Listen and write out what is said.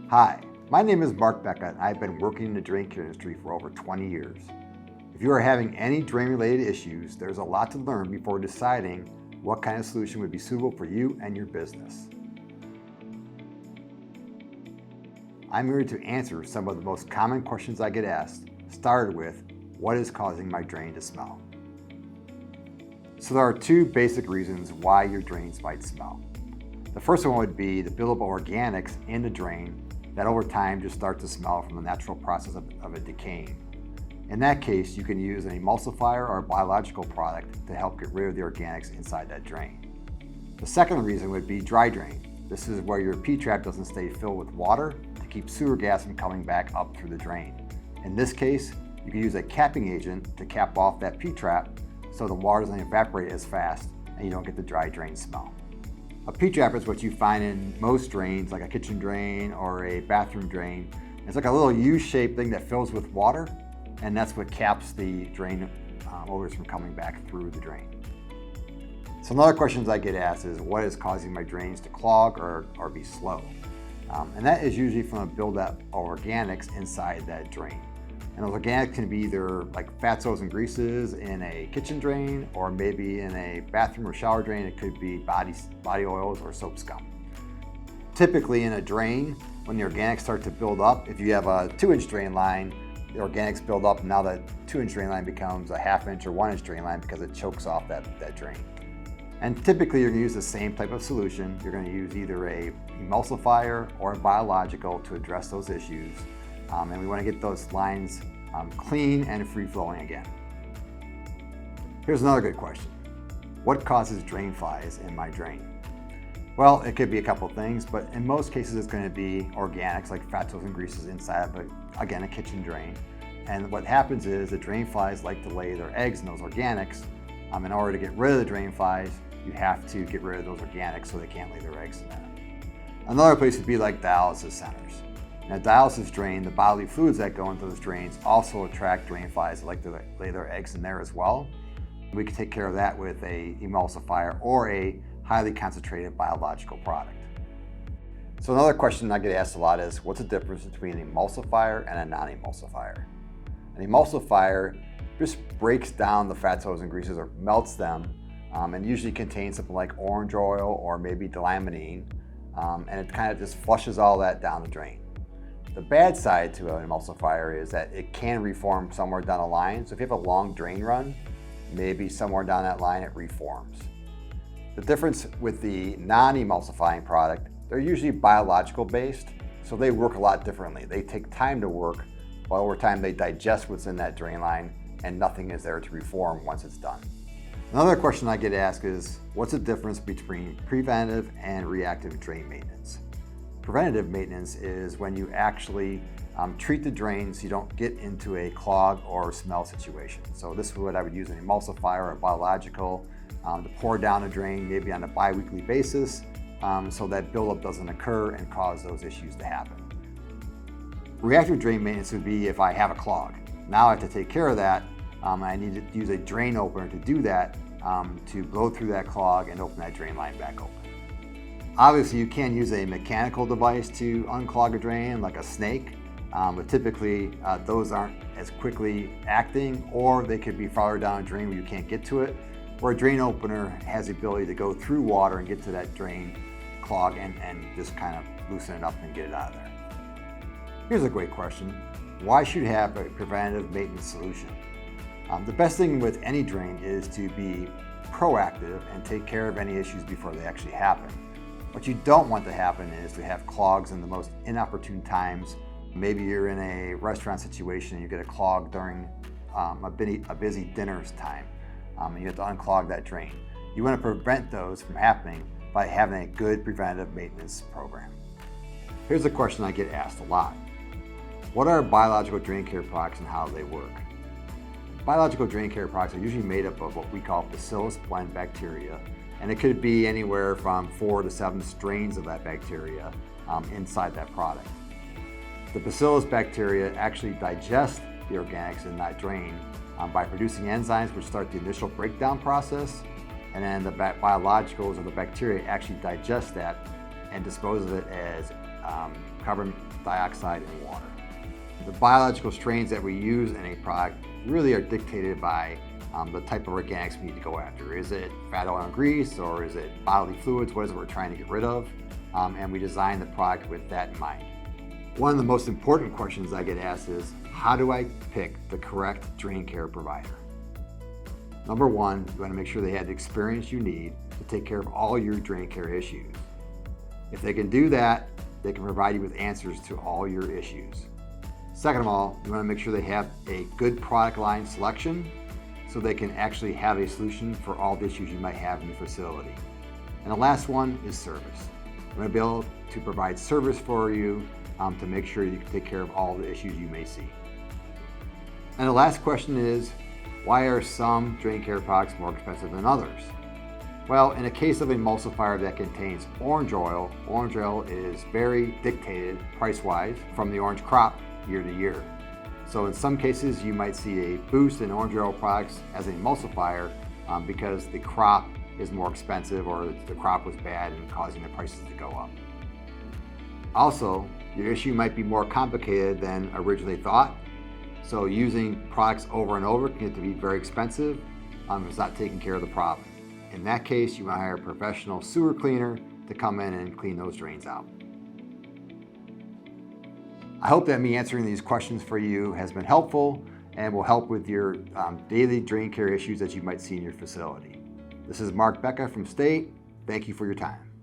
Hi, my name is Mark Becca and I've been working in the drain care industry for over 20 years. If you are having any drain-related issues, there's a lot to learn before deciding what kind of solution would be suitable for you and your business. I'm here to answer some of the most common questions I get asked, started with, what is causing my drain to smell? So there are two basic reasons why your drains might smell. The first one would be the buildup of organics in the drain that over time just start to smell from the natural process of it decaying. In that case, you can use an emulsifier or a biological product to help get rid of the organics inside that drain. The second reason would be dry drain. This is where your P-trap doesn't stay filled with water to keep sewer gas from coming back up through the drain. In this case, you can use a capping agent to cap off that P-trap so the water doesn't evaporate as fast and you don't get the dry drain smell. A P-trap is what you find in most drains, like a kitchen drain or a bathroom drain. It's like a little U-shaped thing that fills with water, and that's what caps the drain odors from coming back through the drain. So another question I get asked is, what is causing my drains to clog or be slow? And that is usually from a buildup of organics inside that drain. And those organics can be either like fats, oils, and greases in a kitchen drain, or maybe in a bathroom or shower drain, it could be body oils or soap scum. Typically in a drain, when the organics start to build up, if you have a 2-inch drain line, the organics build up, and now that 2-inch drain line becomes a 1/2-inch or 1-inch drain line because it chokes off that drain. And typically you're going to use the same type of solution. You're going to use either a emulsifier or a biological to address those issues. And we want to get those lines clean and free-flowing again. Here's another good question. What causes drain flies in my drain? Well, it could be a couple things, but in most cases it's going to be organics like fats, oils, and greases inside of, again, a kitchen drain. And what happens is the drain flies like to lay their eggs in those organics. In order to get rid of the drain flies, you have to get rid of those organics so they can't lay their eggs in there. Another place would be like dialysis centers. In a dialysis drain, the bodily fluids that go into those drains also attract drain flies that like to lay their eggs in there as well. We can take care of that with a emulsifier or a highly concentrated biological product. So another question I get asked a lot is, what's the difference between an emulsifier and a non-emulsifier? An emulsifier just breaks down the fats, oils, and greases, or melts them, and usually contains something like orange oil or maybe dilamidine, and it kind of just flushes all that down the drain. The bad side to an emulsifier is that it can reform somewhere down the line. So if you have a long drain run, maybe somewhere down that line it reforms. The difference with the non-emulsifying product, they're usually biological based, so they work a lot differently. They take time to work, but over time they digest what's in that drain line and nothing is there to reform once it's done. Another question I get asked is, what's the difference between preventative and reactive drain maintenance? Preventative maintenance is when you actually treat the drain so you don't get into a clog or smell situation. So this is what I would use an emulsifier or a biological to pour down a drain maybe on a bi-weekly basis so that buildup doesn't occur and cause those issues to happen. Reactive drain maintenance would be if I have a clog. Now I have to take care of that. I need to use a drain opener to do that, to blow through that clog and open that drain line back open. Obviously, you can use a mechanical device to unclog a drain, like a snake, but typically those aren't as quickly acting, or they could be farther down a drain where you can't get to it, where a drain opener has the ability to go through water and get to that drain clog and just kind of loosen it up and get it out of there. Here's a great question. Why should you have a preventative maintenance solution? The best thing with any drain is to be proactive and take care of any issues before they actually happen. What you don't want to happen is to have clogs in the most inopportune times. Maybe you're in a restaurant situation and you get a clog during a busy dinner time, and you have to unclog that drain. You want to prevent those from happening by having a good preventative maintenance program. Here's a question I get asked a lot. What are biological drain care products and how do they work? Biological drain care products are usually made up of what we call bacillus blend bacteria, and it could be anywhere from 4 to 7 strains of that bacteria inside that product. The bacillus bacteria actually digest the organics in that drain by producing enzymes which start the initial breakdown process, and then the biologicals or the bacteria actually digest that and dispose of it as carbon dioxide, and water. The biological strains that we use in a product really are dictated by the type of organics we need to go after. Is it fat, oil, and grease, or is it bodily fluids? What is it we're trying to get rid of? And we design the product with that in mind. One of the most important questions I get asked is, how do I pick the correct drain care provider? Number one, you want to make sure they have the experience you need to take care of all your drain care issues. If they can do that, they can provide you with answers to all your issues. Second of all, you want to make sure they have a good product line selection so they can actually have a solution for all the issues you might have in your facility. And the last one is service. You want to be able to provide service for you to make sure you can take care of all the issues you may see. And the last question is, why are some drain care products more expensive than others? Well, in a case of emulsifier that contains orange oil is very dictated price-wise from the orange crop year to year. So in some cases, you might see a boost in orange oil products as an emulsifier because the crop is more expensive or the crop was bad and causing the prices to go up. Also, your issue might be more complicated than originally thought. So using products over and over can get to be very expensive if it's not taking care of the problem. In that case, you want to hire a professional sewer cleaner to come in and clean those drains out. I hope that me answering these questions for you has been helpful and will help with your daily drain care issues that you might see in your facility. This is Mark Becca from State. Thank you for your time.